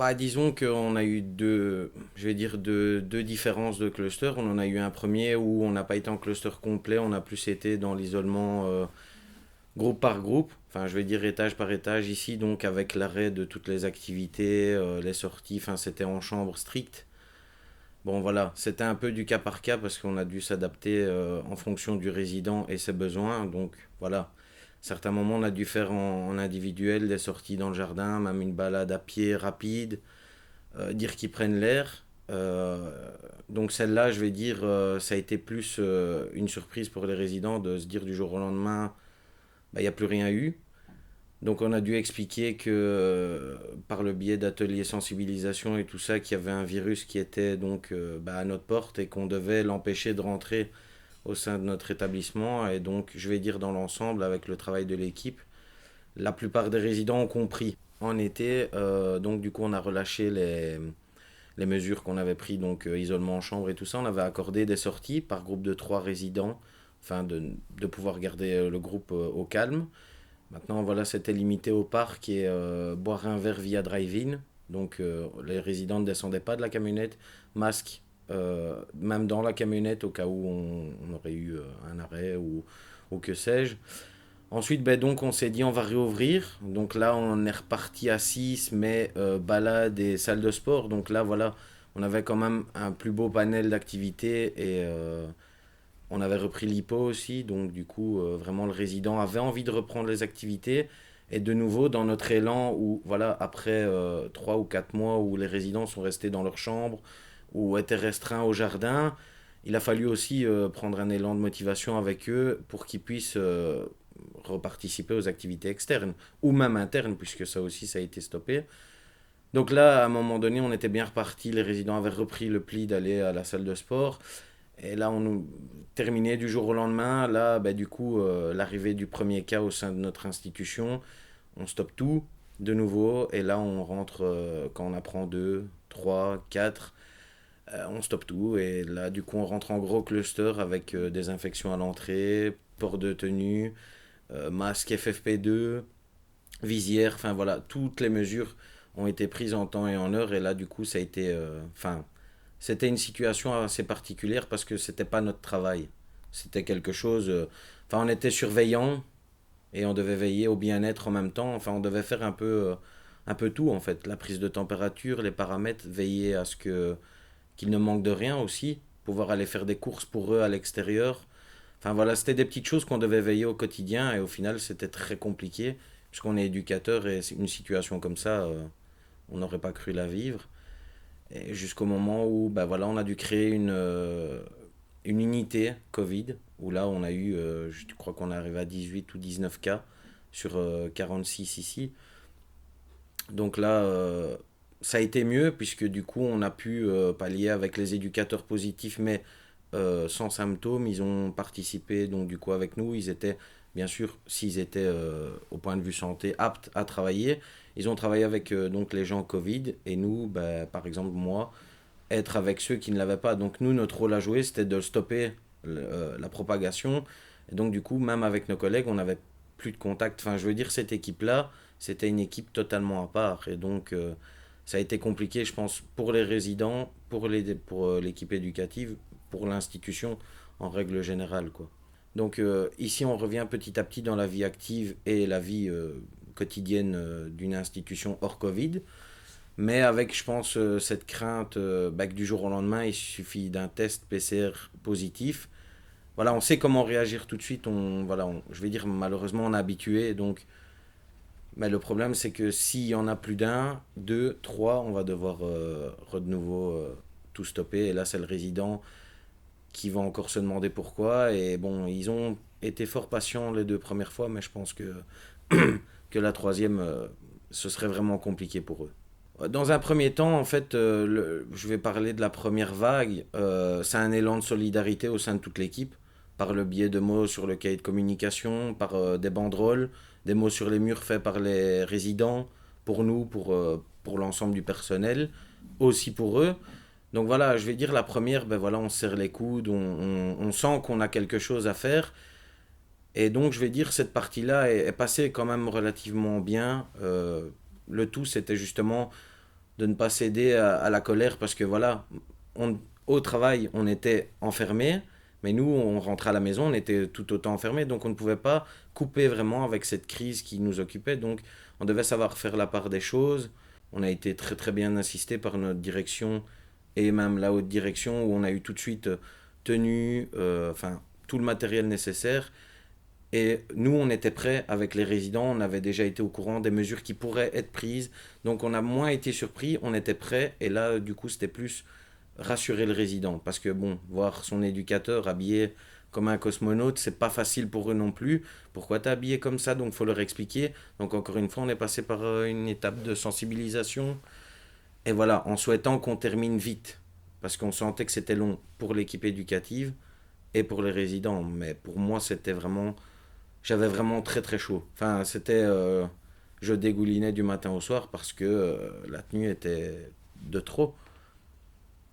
Bah, disons qu'on a eu je vais dire deux différences de cluster. On en a eu un premier où on n'a pas été en cluster complet, on a plus été dans l'isolement groupe par groupe, enfin je vais dire étage par étage ici, donc avec l'arrêt de toutes les activités, les sorties, enfin c'était en chambre stricte. Bon voilà, c'était un peu du cas par cas parce qu'on a dû s'adapter en fonction du résident et ses besoins, donc voilà. Certains moments on a dû faire en individuel des sorties dans le jardin, même une balade à pied rapide, dire qu'ils prennent l'air. Donc celle-là, je vais dire, ça a été plus une surprise pour les résidents de se dire du jour au lendemain, bah, il n'y a plus rien eu. Donc on a dû expliquer que par le biais d'ateliers sensibilisation et tout ça, qu'il y avait un virus qui était donc bah, à notre porte et qu'on devait l'empêcher de rentrer au sein de notre établissement. Et donc je vais dire dans l'ensemble, avec le travail de l'équipe, la plupart des résidents ont compris. En été, donc du coup on a relâché les mesures qu'on avait prises, donc isolement en chambre et tout ça. On avait accordé des sorties par groupe de 3 résidents, afin de pouvoir garder le groupe au calme. Maintenant, voilà, c'était limité au parc et boire un verre via drive-in. Donc, les résidents ne descendaient pas de la camionnette, masque, même dans la camionnette, au cas où on aurait eu un arrêt ou que sais-je. Ensuite, ben, donc, on s'est dit on va réouvrir. Donc là, on est reparti à 6 mais balade et salle de sport. Donc là, voilà, on avait quand même un plus beau panel d'activités et on avait repris l'IPO aussi, donc du coup, vraiment le résident avait envie de reprendre les activités. Et de nouveau, dans notre élan où, voilà, après 3 ou 4 mois où les résidents sont restés dans leur chambre ou étaient restreints au jardin, il a fallu aussi prendre un élan de motivation avec eux pour qu'ils puissent reparticiper aux activités externes ou même internes, puisque ça aussi, ça a été stoppé. Donc là, à un moment donné, on était bien reparti. Les résidents avaient repris le pli d'aller à la salle de sport. Et là, on nous terminait du jour au lendemain. Là, bah, du coup, l'arrivée du premier cas au sein de notre institution, on stoppe tout de nouveau. Et là, on rentre quand on apprend 2, 3, 4. On stoppe tout. Et là, du coup, on rentre en gros cluster avec des infections à l'entrée, port de tenue, masque FFP2, visière. Enfin, voilà, toutes les mesures ont été prises en temps et en heure. Et là, du coup, ça a été. Enfin, c'était une situation assez particulière parce que c'était pas notre travail. C'était quelque chose. Enfin, on était surveillant et on devait veiller au bien-être en même temps. Enfin, on devait faire un peu tout en fait. La prise de température, les paramètres, veiller à ce que qu'ils ne manquent de rien aussi. Pouvoir aller faire des courses pour eux à l'extérieur. Enfin voilà, c'était des petites choses qu'on devait veiller au quotidien et au final c'était très compliqué puisqu'on est éducateur et une situation comme ça, on n'aurait pas cru la vivre. Et jusqu'au moment où bah voilà, on a dû créer une unité Covid, où là on a eu, je crois qu'on est arrivé à 18 ou 19 cas sur 46 ici. Donc là, ça a été mieux, puisque du coup on a pu pallier avec les éducateurs positifs, mais sans symptômes. Ils ont participé donc du coup avec nous. Ils étaient, bien sûr, s'ils étaient au point de vue santé aptes à travailler, ils ont travaillé avec donc les gens Covid, et nous, bah, par exemple moi, être avec ceux qui ne l'avaient pas. Donc nous, notre rôle à jouer, c'était de stopper la propagation. Et donc du coup, même avec nos collègues, on n'avait plus de contact. Enfin, je veux dire, cette équipe-là, c'était une équipe totalement à part. Et donc, ça a été compliqué, je pense, pour les résidents, pour l'équipe éducative, pour l'institution en règle générale, quoi. Donc ici, on revient petit à petit dans la vie active et la vie quotidienne d'une institution hors Covid. Mais avec, je pense, cette crainte bah, que du jour au lendemain, il suffit d'un test PCR positif. Voilà, on sait comment réagir tout de suite. Voilà, je vais dire, malheureusement, on est habitué. Donc, mais le problème, c'est que s'il y en a plus d'un, deux, trois, on va devoir de nouveau tout stopper. Et là, c'est le résident qui va encore se demander pourquoi. Et bon, ils ont été fort patients les 2 premières fois, mais je pense que la troisième, ce serait vraiment compliqué pour eux. Dans un premier temps, en fait, je vais parler de la première vague. C'est un élan de solidarité au sein de toute l'équipe, par le biais de mots sur le cahier de communication, par des banderoles, des mots sur les murs faits par les résidents, pour nous, pour l'ensemble du personnel, aussi pour eux. Donc voilà, je vais dire la première, ben voilà, on se serre les coudes, on sent qu'on a quelque chose à faire. Et donc je vais dire cette partie-là est passée quand même relativement bien. Le tout, c'était justement de ne pas céder à la colère parce que voilà, on, au travail, on était enfermés, mais nous, on rentrait à la maison, on était tout autant enfermés, donc on ne pouvait pas couper vraiment avec cette crise qui nous occupait, donc on devait savoir faire la part des choses. On a été très très bien assisté par notre direction et même la haute direction où on a eu tout de suite tenu, enfin tout le matériel nécessaire. Et nous, on était prêts avec les résidents, on avait déjà été au courant des mesures qui pourraient être prises. Donc on a moins été surpris, on était prêts. Et là, du coup, c'était plus rassurer le résident. Parce que bon, voir son éducateur habillé comme un cosmonaute, c'est pas facile pour eux non plus. Pourquoi t'es habillé comme ça? Donc faut leur expliquer. Donc encore une fois, on est passé par une étape de sensibilisation. Et voilà, en souhaitant qu'on termine vite. Parce qu'on sentait que c'était long pour l'équipe éducative et pour les résidents. Mais pour moi, c'était vraiment j'avais vraiment très très chaud. Enfin, c'était. Je dégoulinais du matin au soir parce que la tenue était de trop.